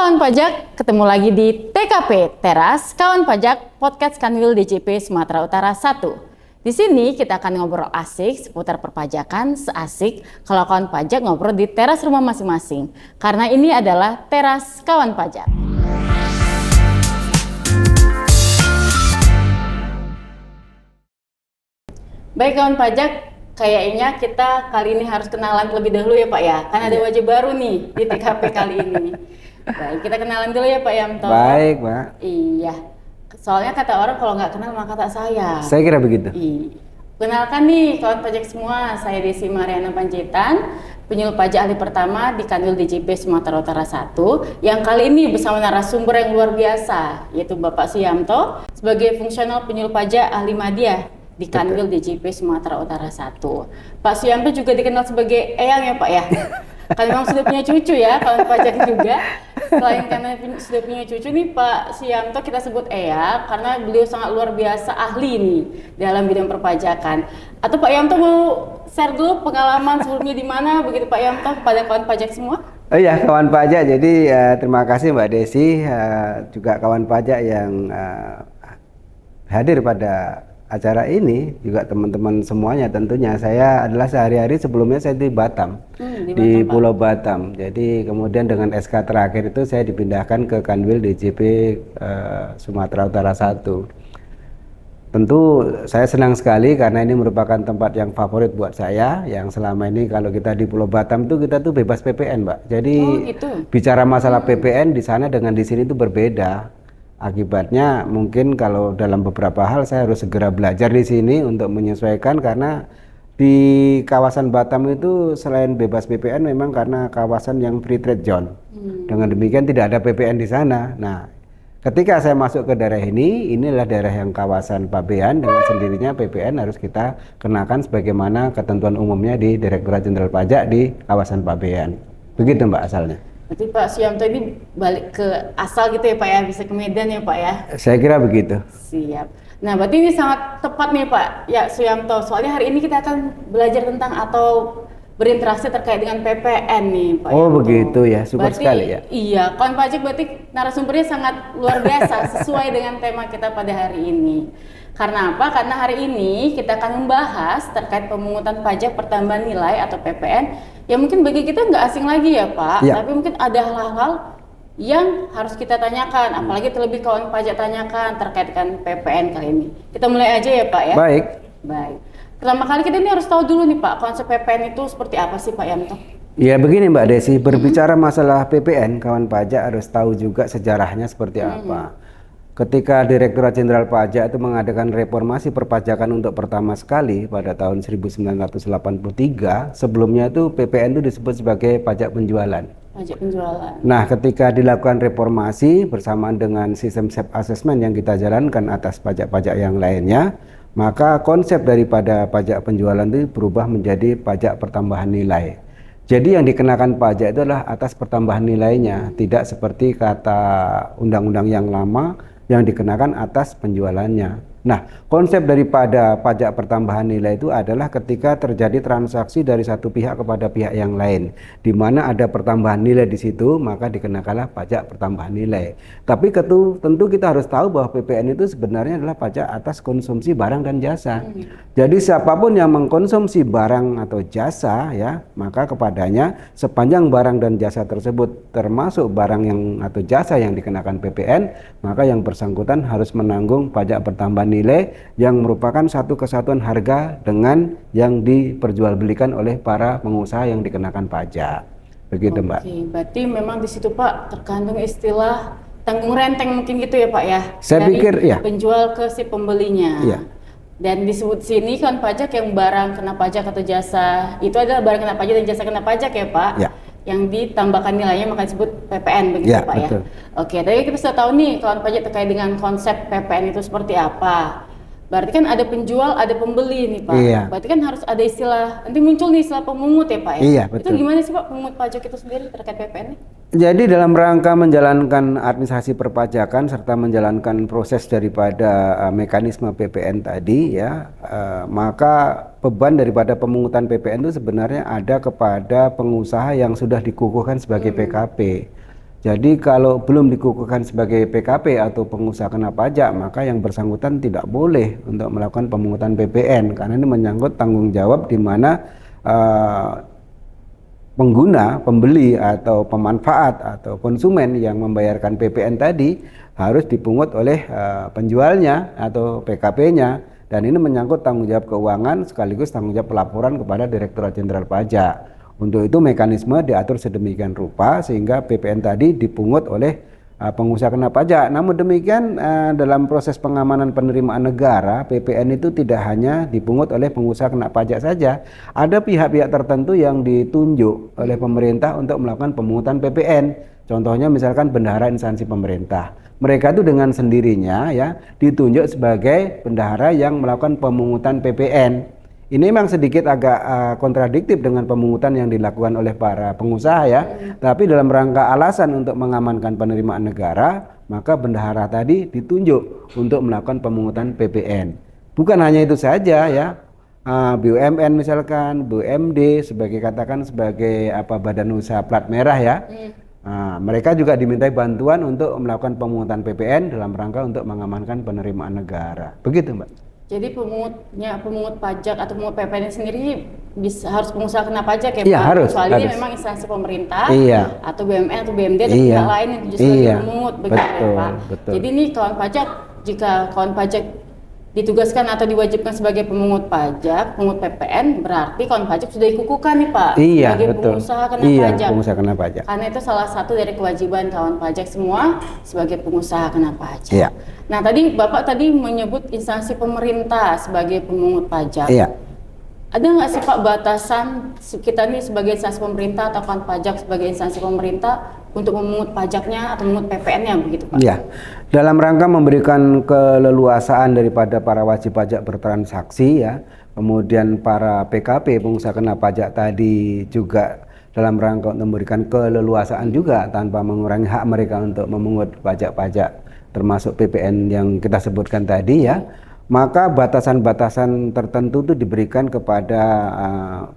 kawan pajak, ketemu lagi di TKP Teras Kawan Pajak Podcast Kanwil DJP Sumatera Utara 1. Di sini kita akan ngobrol asik seputar perpajakan, seasik kalau kawan pajak ngobrol di teras rumah masing-masing. Karena ini adalah Teras Kawan Pajak. Baik kawan pajak, kayaknya kita kali ini harus kenalan lebih dahulu ya Pak ya. Kan ada wajah baru nih di TKP kali ini. Baik, kita kenalan dulu ya Pak Yamto. Baik, Pak. Iya, soalnya kata orang kalau nggak kenal maka tak sayang. Saya kira begitu. Kenalkan nih kawan pajak semua, saya Desi Mariana Panjaitan, penyuluh pajak ahli pertama di Kanwil DJP Sumatera Utara 1, yang kali ini bersama narasumber yang luar biasa, yaitu Bapak Suyamto, sebagai fungsional penyuluh pajak ahli madya di Kanwil DJP Sumatera Utara 1. Pak Suyamto juga dikenal sebagai Eyang ya Pak ya? Kan memang sudah punya cucu ya, kawan pajak juga. Selain karena sudah punya cucu nih Pak Suyamto kita sebut Eyang karena beliau sangat luar biasa ahli nih dalam bidang perpajakan. Atau Pak Yamto mau share dulu pengalaman sebelumnya di mana begitu Pak Yamto kepada kawan pajak semua? Oh ya, kawan pajak. Jadi terima kasih Mbak Desi, juga kawan pajak yang hadir pada acara ini, juga teman-teman semuanya tentunya. Saya adalah sehari-hari sebelumnya saya di Batam, di Pulau Batam. Jadi kemudian dengan SK terakhir itu saya dipindahkan ke Kanwil DJP Sumatera Utara 1. Tentu saya senang sekali karena ini merupakan tempat yang favorit buat saya. Yang selama ini kalau kita di Pulau Batam itu kita tuh bebas PPN, Mbak. Jadi bicara masalah PPN di sana dengan di sini itu berbeda. Akibatnya mungkin kalau dalam beberapa hal saya harus segera belajar di sini untuk menyesuaikan, karena di kawasan Batam itu selain bebas PPN memang karena kawasan yang free trade zone. Dengan demikian tidak ada PPN di sana. Nah, ketika saya masuk ke daerah ini, inilah daerah yang kawasan pabean, dengan sendirinya PPN harus kita kenakan sebagaimana ketentuan umumnya di Direktorat Jenderal Pajak di kawasan pabean. Begitu Mbak asalnya. Berarti Pak Suyamto ini balik ke asal gitu ya Pak ya, bisa ke Medan ya Pak ya? Saya kira begitu. Siap. Nah berarti ini sangat tepat nih Pak ya Suyamto, soalnya hari ini kita akan belajar tentang atau berinteraksi terkait dengan PPN nih Pak Oh Yamto. begitu ya, super berarti, sekali ya. Iya, kawan pajak berarti narasumbernya sangat luar biasa sesuai dengan tema kita pada hari ini. Karena apa? Karena hari ini kita akan membahas terkait pemungutan pajak pertambahan nilai atau PPN yang mungkin bagi kita nggak asing lagi ya Pak, tapi mungkin ada hal-hal yang harus kita tanyakan, apalagi terlebih kawan pajak tanyakan terkait dengan PPN kali ini. Kita mulai aja ya Pak ya? Baik. Baik. Pertama kali kita ini harus tahu dulu nih Pak, konsep PPN itu seperti apa sih Pak Yamto? Ya begini Mbak Desi, berbicara masalah PPN, kawan pajak harus tahu juga sejarahnya seperti apa. Ketika Direktorat Jenderal Pajak itu mengadakan reformasi perpajakan untuk pertama sekali pada tahun 1983, sebelumnya itu PPN itu disebut sebagai pajak penjualan. Pajak penjualan. Nah, ketika dilakukan reformasi bersamaan dengan sistem self assessment yang kita jalankan atas pajak-pajak yang lainnya, maka konsep daripada pajak penjualan itu berubah menjadi pajak pertambahan nilai. Jadi yang dikenakan pajak itu adalah atas pertambahan nilainya, tidak seperti kata undang-undang yang lama yang dikenakan atas penjualannya. Nah, konsep daripada pajak pertambahan nilai itu adalah ketika terjadi transaksi dari satu pihak kepada pihak yang lain, di mana ada pertambahan nilai di situ, maka dikenakanlah pajak pertambahan nilai. Tapi tentu kita harus tahu bahwa PPN itu sebenarnya adalah pajak atas konsumsi barang dan jasa. Jadi siapapun yang mengkonsumsi barang atau jasa, ya, maka kepadanya sepanjang barang dan jasa tersebut termasuk barang yang atau jasa yang dikenakan PPN, maka yang bersangkutan harus menanggung pajak pertambahan nilai yang merupakan satu kesatuan harga dengan yang diperjualbelikan oleh para pengusaha yang dikenakan pajak. Begitu Mbak. Oke, berarti memang di situ Pak terkandung istilah tanggung renteng mungkin gitu ya Pak ya? Saya pikir ya. Penjual ke si pembelinya. Iya. Dan disebut sini kan pajak yang barang kena pajak atau jasa, itu adalah barang kena pajak dan jasa kena pajak ya Pak? Ya. Yang ditambahkan nilainya maka disebut PPN begitu ya, Pak betul. Ya? Oke, tadi kita sudah tahu nih kawan pajak terkait dengan konsep PPN itu seperti apa. Berarti kan ada penjual, ada pembeli nih Pak. Iya. Berarti kan harus ada istilah, nanti muncul nih istilah pemungut ya Pak ya? Iya, betul. Itu gimana sih Pak pemungut pajak itu sendiri terkait PPN -nya? Jadi dalam rangka menjalankan administrasi perpajakan serta menjalankan proses daripada mekanisme PPN tadi ya, maka beban daripada pemungutan PPN itu sebenarnya ada kepada pengusaha yang sudah dikukuhkan sebagai PKP. Jadi kalau belum dikukuhkan sebagai PKP atau pengusaha kena pajak, maka yang bersangkutan tidak boleh untuk melakukan pemungutan PPN karena ini menyangkut tanggung jawab di mana pengguna, pembeli atau pemanfaat atau konsumen yang membayarkan PPN tadi harus dipungut oleh penjualnya atau PKP-nya, dan ini menyangkut tanggung jawab keuangan sekaligus tanggung jawab pelaporan kepada Direktorat Jenderal Pajak. Untuk itu mekanisme diatur sedemikian rupa sehingga PPN tadi dipungut oleh pengusaha kena pajak. Namun demikian dalam proses pengamanan penerimaan negara, PPN itu tidak hanya dipungut oleh pengusaha kena pajak saja. Ada pihak-pihak tertentu yang ditunjuk oleh pemerintah untuk melakukan pemungutan PPN. Contohnya misalkan bendahara instansi pemerintah. Mereka itu dengan sendirinya ya ditunjuk sebagai bendahara yang melakukan pemungutan PPN. Ini memang sedikit agak kontradiktif dengan pemungutan yang dilakukan oleh para pengusaha ya. Tapi dalam rangka alasan untuk mengamankan penerimaan negara, maka bendahara tadi ditunjuk untuk melakukan pemungutan PPN. Bukan hanya itu saja ya. BUMN misalkan, BUMD sebagai katakan sebagai badan usaha plat merah ya. Mereka juga dimintai bantuan untuk melakukan pemungutan PPN dalam rangka untuk mengamankan penerimaan negara. Begitu, Mbak. Jadi pemungut pajak atau pemungut PPN sendiri harus pengusaha kena pajak ya Pak? Iya, harus. Kecuali ini memang instansi pemerintah atau BUMN atau BUMD atau pihak lain yang justru pemungut begitu ya Pak? Betul. Jadi ini kawan pajak, jika kawan pajak ditugaskan atau diwajibkan sebagai pemungut pajak, pemungut PPN, berarti kawan pajak sudah dikukuhkan nih Pak sebagai pengusaha kena pajak. Pengusaha kena pajak. Karena itu salah satu dari kewajiban kawan pajak semua sebagai pengusaha kena pajak. Iya. Nah tadi Bapak menyebut instansi pemerintah sebagai pemungut pajak. Iya. Ada nggak sih Pak batasan kita nih sebagai instansi pemerintah atau kawan pajak sebagai instansi pemerintah untuk memungut pajaknya atau memungut PPN-nya begitu Pak? Iya. Dalam rangka memberikan keleluasaan daripada para wajib pajak bertransaksi ya, kemudian para PKP pengusaha kena pajak tadi juga dalam rangka untuk memberikan keleluasaan juga tanpa mengurangi hak mereka untuk memungut pajak-pajak termasuk PPN yang kita sebutkan tadi ya. Maka batasan-batasan tertentu itu diberikan kepada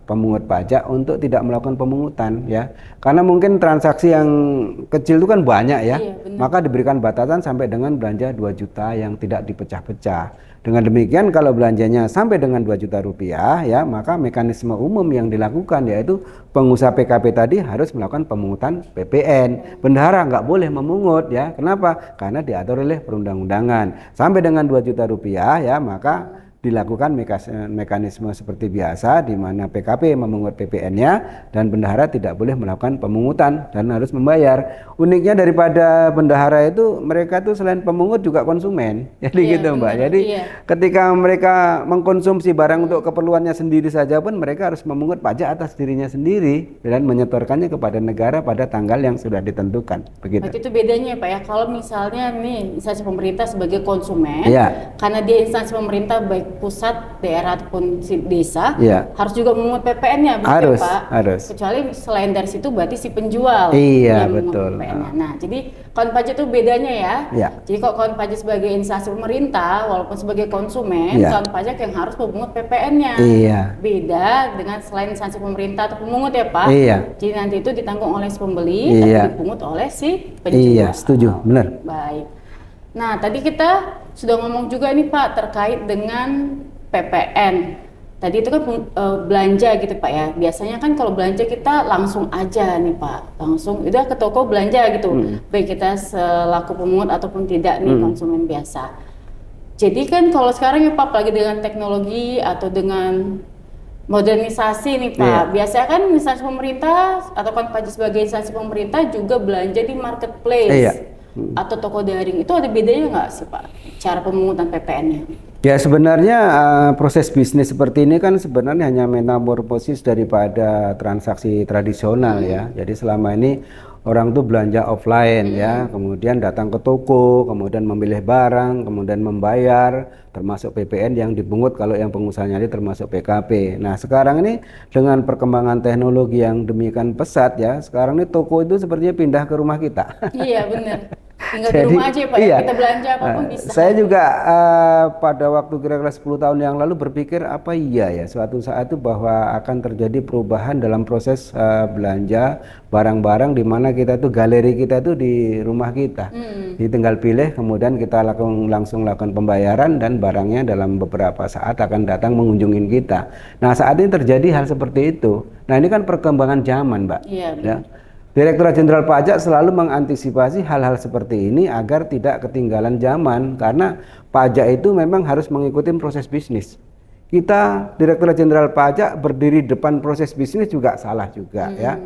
pemungut pajak untuk tidak melakukan pemungutan ya, karena mungkin transaksi yang kecil itu kan banyak ya. Maka diberikan batasan sampai dengan belanja 2 juta yang tidak dipecah-pecah. Dengan demikian kalau belanjanya sampai dengan 2 juta rupiah ya, maka mekanisme umum yang dilakukan yaitu pengusaha PKP tadi harus melakukan pemungutan PPN. Bendahara nggak boleh memungut ya. Kenapa? Karena diatur oleh perundang-undangan. Sampai dengan 2 juta rupiah ya, maka dilakukan mekanisme seperti biasa di mana PKP memungut PPN-nya dan bendahara tidak boleh melakukan pemungutan dan harus membayar. Uniknya daripada bendahara itu mereka tuh selain pemungut juga konsumen. Jadi gitu Mbak. Jadi ketika mereka mengkonsumsi barang untuk keperluannya sendiri saja pun mereka harus memungut pajak atas dirinya sendiri dan menyetorkannya kepada negara pada tanggal yang sudah ditentukan. Begitu. Itu bedanya Pak ya. Kalau misalnya nih instansi pemerintah sebagai konsumen, karena dia instansi pemerintah baik pusat, daerah ataupun desa harus juga memungut PPN-nya, harus, Pak? Harus. Kecuali selain dari situ berarti si penjual yang betul. Nah, jadi kawan pajak itu bedanya ya. Jadi kalau kawan pajak sebagai instansi pemerintah, walaupun sebagai konsumen, kawan pajak yang harus memungut PPN-nya. Beda dengan selain instansi pemerintah atau pemungut ya Pak. Jadi nanti itu ditanggung oleh si pembeli, tapi dipungut oleh si penjual. Setuju, benar. Baik. Nah, tadi kita sudah ngomong juga nih Pak terkait dengan PPN. Tadi itu kan belanja gitu Pak ya. Biasanya kan kalau belanja kita langsung aja nih Pak. Langsung udah ke toko belanja gitu. Baik kita selaku pemungut ataupun tidak nih konsumen biasa. Jadi kan kalau sekarang ya Pak, apalagi dengan teknologi atau dengan modernisasi nih Pak. Biasanya kan instansi pemerintah atau kan pajak sebagai instansi pemerintah juga belanja di marketplace. Atau toko daring, itu ada bedanya nggak sih Pak cara pemungutan PPN-nya? Ya sebenarnya proses bisnis seperti ini kan sebenarnya hanya metamorfosis daripada transaksi tradisional ya. Jadi selama ini orang tuh belanja offline ya, kemudian datang ke toko, kemudian memilih barang, kemudian membayar, termasuk PPN yang dipungut kalau yang pengusahanya ini termasuk PKP. Nah sekarang ini dengan perkembangan teknologi yang demikian pesat ya, sekarang ini toko itu sepertinya pindah ke rumah kita. Iya benar. Tinggal di rumah aja ya Pak, iya. ya? Kita belanja apapun bisa. Saya juga pada waktu kira-kira 10 tahun yang lalu berpikir apa iya ya suatu saat itu bahwa akan terjadi perubahan dalam proses belanja barang-barang di mana kita tuh galeri kita tuh di rumah kita. Jadi tinggal pilih kemudian kita langsung lakukan pembayaran dan barangnya dalam beberapa saat akan datang mengunjungi kita. Nah, saat ini terjadi hal seperti itu. Nah, ini kan perkembangan zaman, Mbak. Iya, Ya. Direktorat Jenderal Pajak selalu mengantisipasi hal-hal seperti ini agar tidak ketinggalan zaman, karena pajak itu memang harus mengikuti proses bisnis. Kita Direktorat Jenderal Pajak berdiri depan proses bisnis juga salah juga ya.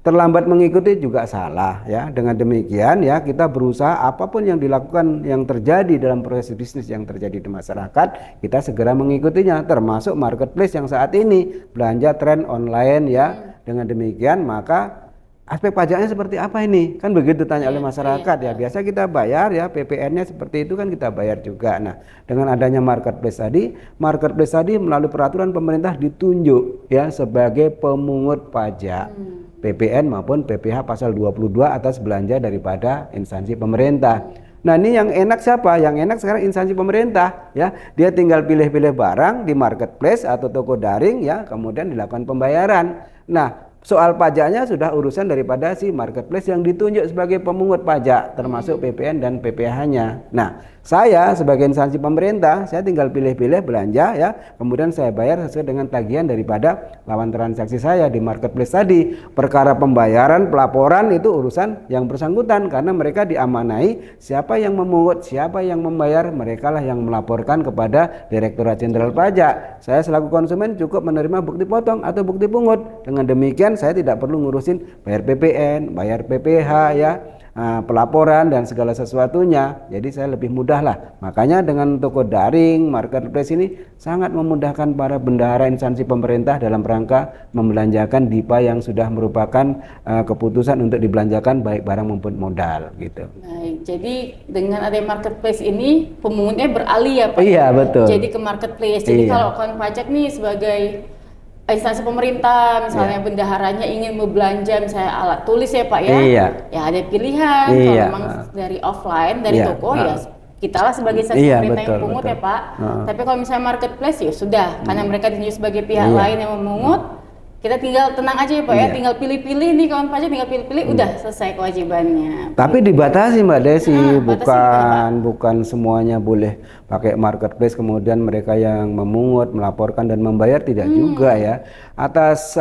Terlambat mengikuti juga salah ya. Dengan demikian ya kita berusaha apapun yang dilakukan yang terjadi dalam proses bisnis yang terjadi di masyarakat, kita segera mengikutinya, termasuk marketplace yang saat ini belanja tren online ya. Dengan demikian maka aspek pajaknya seperti apa ini? Kan begitu tanya oleh masyarakat ya. Biasa kita bayar ya, PPN-nya seperti itu kan kita bayar juga. Nah, dengan adanya marketplace tadi melalui peraturan pemerintah ditunjuk ya sebagai pemungut pajak. PPN maupun PPh pasal 22 atas belanja daripada instansi pemerintah. Nah, ini yang enak siapa? Yang enak sekarang instansi pemerintah ya. Dia tinggal pilih-pilih barang di marketplace atau toko daring ya, kemudian dilakukan pembayaran. Nah, soal pajaknya sudah urusan daripada si marketplace yang ditunjuk sebagai pemungut pajak, termasuk PPN dan PPh-nya. Nah, saya sebagai instansi pemerintah, saya tinggal pilih-pilih belanja ya, kemudian saya bayar sesuai dengan tagihan daripada lawan transaksi saya di marketplace tadi. Perkara pembayaran, pelaporan itu urusan yang bersangkutan, karena mereka diamanai siapa yang memungut, siapa yang membayar, merekalah yang melaporkan kepada Direktorat Jenderal Pajak. Saya selaku konsumen cukup menerima bukti potong atau bukti pungut. Dengan demikian saya tidak perlu ngurusin bayar PPN, bayar PPh ya, pelaporan dan segala sesuatunya. Jadi saya lebih mudah lah. Makanya dengan toko daring, marketplace ini sangat memudahkan para bendahara instansi pemerintah dalam rangka membelanjakan DIPA yang sudah merupakan keputusan untuk dibelanjakan baik barang maupun modal gitu. Baik, jadi dengan ada marketplace ini pemungutnya beralih ya Pak? Iya, betul. Jadi ke marketplace. Jadi kalau kawan pajak nih sebagai instansi pemerintah, misalnya bendaharanya ingin membelanja misalnya alat tulis ya Pak ya, ya ada pilihan. Kalau memang dari offline, dari toko ya kita lah sebagai instansi pemerintah yang pungut ya Pak. Tapi kalau misalnya marketplace ya sudah, karena mereka ditunjuk sebagai pihak lain yang memungut, kita tinggal tenang aja ya Pak ya, tinggal pilih-pilih nih kawan pajak, tinggal pilih-pilih, udah selesai kewajibannya. Tapi dibatasi Mbak Desi, bukan semuanya boleh pakai marketplace, kemudian mereka yang memungut, melaporkan dan membayar tidak juga ya. Atas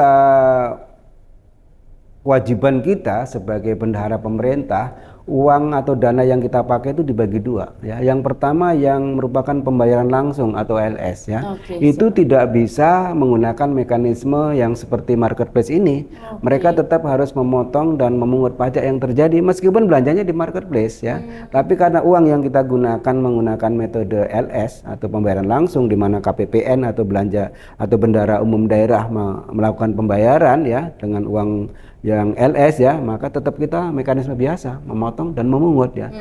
kewajiban kita sebagai bendahara pemerintah, uang atau dana yang kita pakai itu dibagi dua ya. Yang pertama yang merupakan pembayaran langsung atau LS ya. Itu tidak bisa menggunakan mekanisme yang seperti marketplace ini. Mereka tetap harus memotong dan memungut pajak yang terjadi meskipun belanjanya di marketplace ya. Tapi karena uang yang kita gunakan menggunakan metode LS atau pembayaran langsung, di mana KPPN atau belanja atau bendahara umum daerah melakukan pembayaran ya dengan uang yang LS ya, maka tetap kita mekanisme biasa memotong dan memungut ya.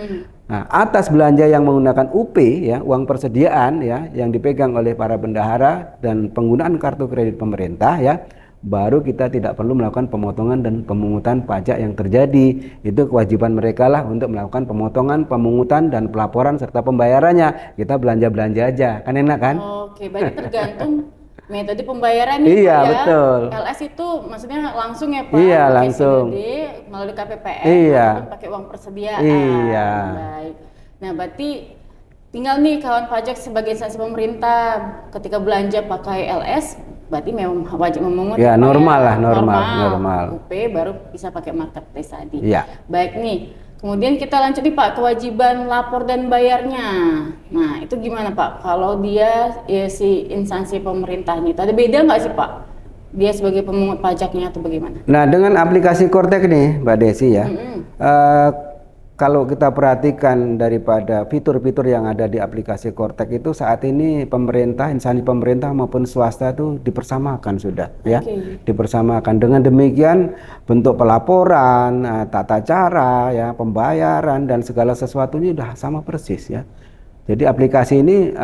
Nah, atas belanja yang menggunakan UP ya, uang persediaan ya, yang dipegang oleh para bendahara dan penggunaan kartu kredit pemerintah ya, baru kita tidak perlu melakukan pemotongan dan pemungutan pajak yang terjadi. Itu kewajiban mereka lah untuk melakukan pemotongan, pemungutan dan pelaporan serta pembayarannya. Kita belanja-belanja aja, kan enak kan? Oke, berarti tergantung metode pembayaran nih Iya, Pak ya. Betul. LS itu maksudnya langsung ya Pak? Iya, pakai langsung. CDD, melalui KPPN, ataupun pakai uang persediaan. Iya. Baik. Nah, berarti tinggal nih kawan pajak sebagai instansi pemerintah ketika belanja pakai LS, berarti memang wajib memungut. Ya, normal lah, normal. UP baru bisa pakai marketplace tadi. Iya. Baik nih. Kemudian kita lanjut nih Pak, kewajiban lapor dan bayarnya. Nah, itu gimana Pak? Kalau dia ya, si instansi pemerintahnya itu ada beda nggak sih Pak? Dia sebagai pemungut pajaknya atau bagaimana? Nah, dengan aplikasi Kortek nih Mbak Desi ya, kalau kita perhatikan daripada fitur-fitur yang ada di aplikasi Kortek itu saat ini pemerintah, instansi pemerintah maupun swasta itu dipersamakan sudah ya, dipersamakan. Dengan demikian bentuk pelaporan, tata cara ya, pembayaran dan segala sesuatunya sudah sama persis ya. Jadi aplikasi ini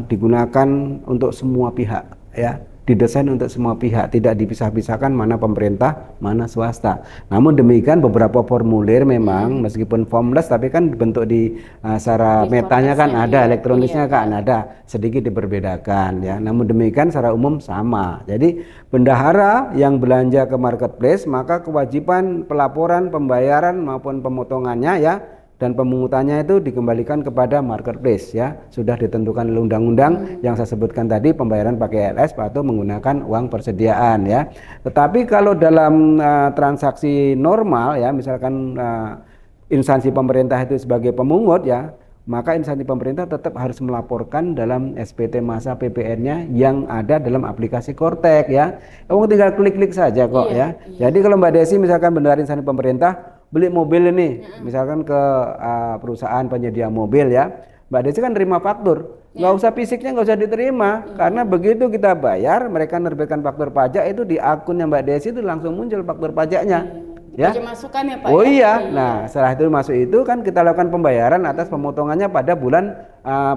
digunakan untuk semua pihak ya, didesain untuk semua pihak, tidak dipisah-pisahkan mana pemerintah, mana swasta. Namun demikian beberapa formulir memang meskipun formless tapi kan bentuk di secara Di metanya kan formatnya, ada, iya. elektronisnya Iya, kan ada, sedikit diperbedakan ya. Namun demikian secara umum sama. Jadi bendahara yang belanja ke marketplace maka kewajiban pelaporan, pembayaran maupun pemotongannya ya dan pemungutannya itu dikembalikan kepada marketplace ya, sudah ditentukan oleh undang-undang yang saya sebutkan tadi, pembayaran pakai LS atau menggunakan uang persediaan ya. Tetapi kalau dalam transaksi normal ya, misalkan instansi pemerintah itu sebagai pemungut ya, maka instansi pemerintah tetap harus melaporkan dalam SPT masa PPN-nya yang ada dalam aplikasi Kortek ya. Kamu tinggal klik-klik saja kok ya. Jadi kalau Mbak Desi misalkan benar instansi pemerintah beli mobil ini, misalkan ke perusahaan penyedia mobil ya, Mbak Desi kan terima faktur, nggak usah fisiknya, nggak usah diterima, karena begitu kita bayar, mereka nerbitkan faktur pajak itu di akunnya Mbak Desi itu langsung muncul faktur pajaknya. Ya. Aja masukan ya Pak. Oh ya? iya, nah setelah itu masuk itu kan kita lakukan pembayaran atas pemotongannya pada bulan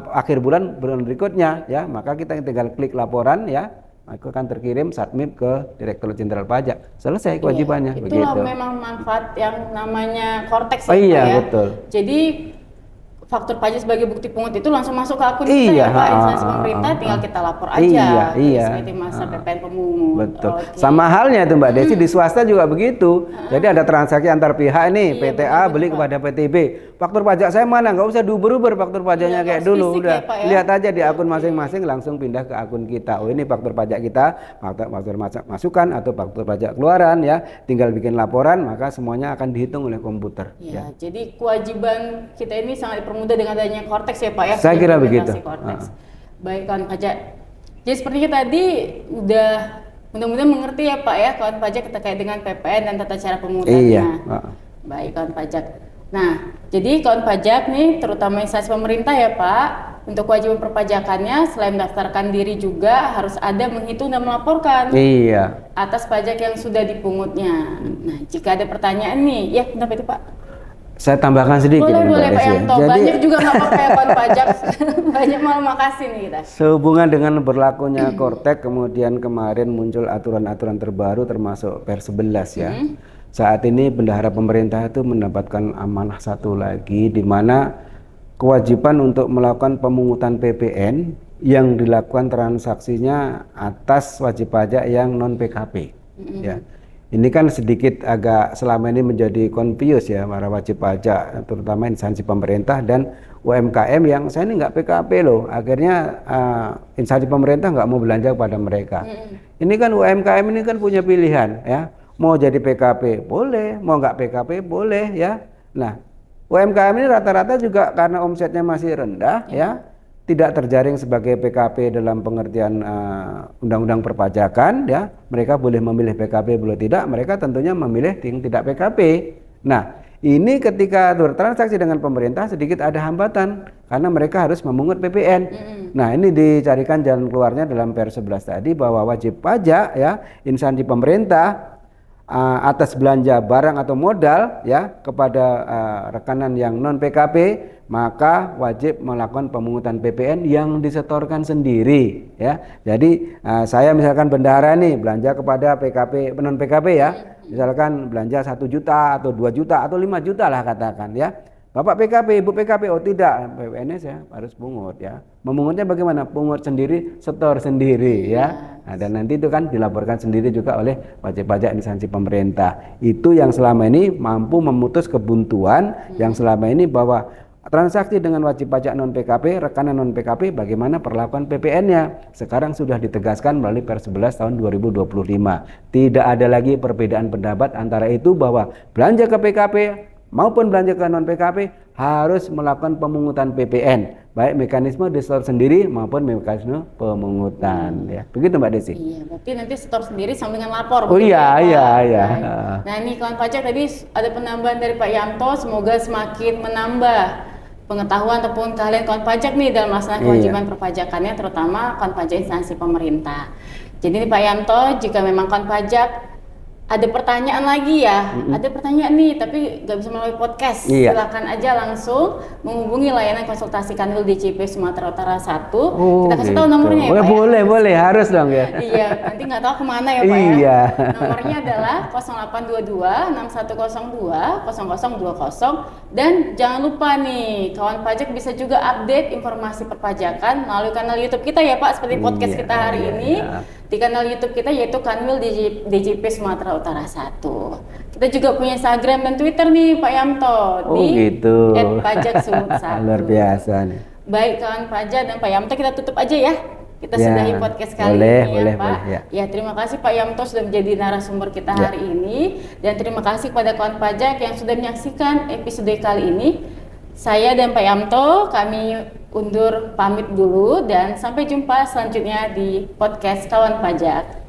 akhir bulan berikutnya ya, maka kita tinggal klik laporan ya. Aku akan terkirim submit ke Direktorat Jenderal Pajak. Selesai kewajibannya. Itulah begitu. memang manfaat yang namanya Kortex Oh ya, iya, Pak, ya. betul. Jadi faktur pajak sebagai bukti pungut itu langsung masuk ke akun kita ya Pak, instansi pemerintah, tinggal kita lapor aja ke SPT masa PPN pemungut. Betul. Oke. Sama halnya itu Mbak Desi di swasta juga begitu. Jadi ada transaksi antar pihak nih, PTA beli kepada PTB. Faktur pajak saya mana? Nggak usah diuber-uber faktur pajaknya kayak harus dulu. fisik Udah ya, Pak, ya? lihat aja di akun masing-masing langsung pindah ke akun kita. Oh ini faktur pajak kita, faktur masukan atau faktur pajak keluaran ya. Tinggal bikin laporan maka semuanya akan dihitung oleh komputer. Ya, jadi kewajiban kita ini sangat dipermudah dengan adanya Kortex ya Pak ya. Saya kira begitu. Kortex. Baik kawan pajak. Jadi sepertinya tadi udah mudah-mudahan mengerti ya Pak ya kawan pajak terkait dengan PPN dan tata cara pemungutannya. Iya. Baik kawan pajak. Nah, jadi kawan pajak nih terutama instansi pemerintah ya Pak, untuk kewajiban perpajakannya selain mendaftarkan diri juga harus ada menghitung dan melaporkan Iya. atas pajak yang sudah dipungutnya. Nah, jika ada pertanyaan nih, ya kenapa itu Pak? Saya tambahkan sedikit. Boleh, ini, Mbak boleh Pak Desi, ya. Yanto. Banyak juga nggak apa-apa ya kawan pajak. Banyak malah makasih nih kita. Sehubungan dengan berlakunya Kortek, kemudian kemarin muncul aturan-aturan terbaru termasuk Per 11 ya. Saat ini bendahara pemerintah itu mendapatkan amanah satu lagi, di mana kewajiban untuk melakukan pemungutan PPN yang dilakukan transaksinya atas wajib pajak yang non PKP. Ya. Ini kan sedikit agak selama ini menjadi confuse ya para wajib pajak, terutama instansi pemerintah dan UMKM yang saya ini nggak PKP loh. Akhirnya instansi pemerintah nggak mau belanja kepada mereka. Ini kan UMKM ini kan punya pilihan ya. Mau jadi PKP boleh, mau nggak PKP boleh ya. Nah, UMKM ini rata-rata juga karena omsetnya masih rendah ya, tidak terjaring sebagai PKP dalam pengertian undang-undang perpajakan ya. Mereka boleh memilih PKP boleh tidak, mereka tentunya memilih yang tidak PKP. Nah, ini ketika bertransaksi dengan pemerintah sedikit ada hambatan karena mereka harus memungut PPN. Nah, ini dicarikan jalan keluarnya dalam Per 11 tadi bahwa wajib pajak ya, instansi pemerintah atas belanja barang atau modal ya kepada rekanan yang non PKP, maka wajib melakukan pemungutan PPN yang disetorkan sendiri ya. Jadi saya misalkan bendahara nih belanja kepada PKP non PKP ya, misalkan belanja 1 juta atau 2 juta atau 5 juta lah katakan ya. Bapak PKP, Ibu PKP, oh tidak, PPN saya harus pungut ya. Memungutnya bagaimana? Pungut sendiri, setor sendiri ya. Nah, dan nanti itu kan dilaporkan sendiri juga oleh wajib pajak instansi pemerintah. Itu yang selama ini mampu memutus kebuntuan yang selama ini bahwa transaksi dengan wajib pajak non PKP, rekanan non PKP, bagaimana perlakuan PPN-nya. Sekarang sudah ditegaskan melalui Per 11 tahun 2025. Tidak ada lagi perbedaan pendapat antara itu bahwa belanja ke PKP maupun belanja ke non PKP harus melakukan pemungutan PPN, baik mekanisme disetor sendiri maupun mekanisme pemungutan ya. Begitu Mbak Desi. Iya, berarti nanti setor sendiri sambil dengan lapor. Oh iya, iya. Nah, ini kawan pajak tadi ada penambahan dari Pak Yanto, semoga semakin menambah pengetahuan ataupun keahlian kawan pajak nih dalam melaksanakan kewajiban perpajakannya, terutama kawan pajak instansi pemerintah. Jadi ini Pak Yanto, jika memang kawan pajak ada pertanyaan lagi ya, ada pertanyaan nih tapi nggak bisa melalui podcast. Iya. Silakan aja langsung menghubungi layanan konsultasi Kanwil DJP Sumatera Utara 1. Oh, Kita kasih gitu. tahu nomornya ya Oh, Pak ya. boleh, harus dong ya. Iya, nanti nggak tahu kemana ya Pak Iya. ya. Nomornya adalah 0822 6102 0020, dan jangan lupa nih kawan pajak bisa juga update informasi perpajakan melalui kanal YouTube kita ya Pak, seperti podcast Iya, kita hari iya, ini. iya. Di kanal YouTube kita yaitu Kanwil DJP Sumatera Utara 1. Kita juga punya Instagram dan Twitter nih Pak Yamto Oh, di gitu. @pajaksumut1. Luar biasa nih. Baik kawan pajak dan Pak Yamto, kita tutup aja ya. Kita Ya, sudahi podcast kali boleh, ini boleh, ya Pak. boleh, ya. Ya, terima kasih Pak Yamto sudah menjadi narasumber kita Ya. hari ini, dan terima kasih kepada kawan pajak yang sudah menyaksikan episode kali ini. Saya dan Pak Yamto kami undur pamit dulu dan sampai jumpa selanjutnya di podcast Kawan Pajak.